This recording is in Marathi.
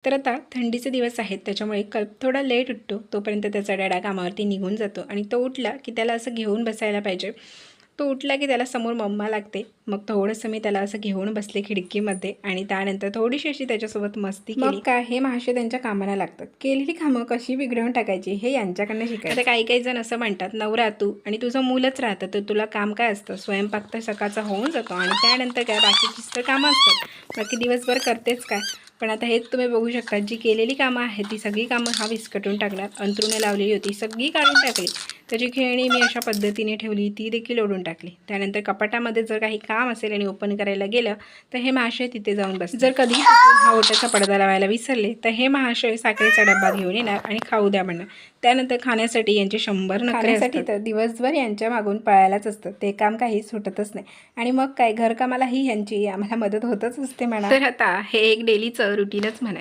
तर आता थंडीचे दिवस आहेत, त्याच्यामुळे कल्प थोडा लेट उठतो. तोपर्यंत त्याचा डॅडा कामावरती निघून जातो आणि तो उठला की त्याला असं घेऊन बसायला पाहिजे. तो उठला की त्याला समोर मम्मा लागते. मग थोडंसं मी त्याला असं घेऊन बसले खिडकीमध्ये आणि त्यानंतर थोडीशी अशी त्याच्यासोबत मस्ती केली. मग काय, हे महाशय त्यांच्या कामाला लागतात. केलेली कामं कशी बिघडवून टाकायची हे यांच्याकडनं शिकायचं. आता काही जण असं म्हणतात, नवरा तू आणि तुझं मूलच राहतं, तर तुला काम काय असतं, स्वयंपाक तर सकाळचा होऊन जातो आणि त्यानंतर काय बाकीचीच तर कामं असतात, बाकी दिवसभर करतेच काय. पण आता हेच तुम्ही बघू शकता, जी केलेली कामं आहेत ती सगळी कामं हा विस्कटून टाकणार. अंथरुणे लावलेली होती सगळी काढून टाकली. त्याची खेळणी मी अशा पद्धतीने ठेवली, ती देखील ओढून टाकली. त्यानंतर कपाटामध्ये जर काही काम असेल आणि ओपन करायला गेलं तर हे महाशय तिथे जाऊन बस. जर कधी हा ओट्याचा पडदा लावायला विसरले तर हे महाशय साखरेचा डब्बा घेऊन येणार आणि खाऊ द्या म्हणणार. त्यानंतर खाण्यासाठी यांचे 100 नखरे असतात. तर दिवसभर यांच्या मागून पळायलाच असतं, ते काम काही सुटतच नाही. आणि मग काय, घरकामालाही यांची आम्हाला मदत होतच असते म्हणा. तर आता हे एक डेलीचं रुटीनच म्हणायचं.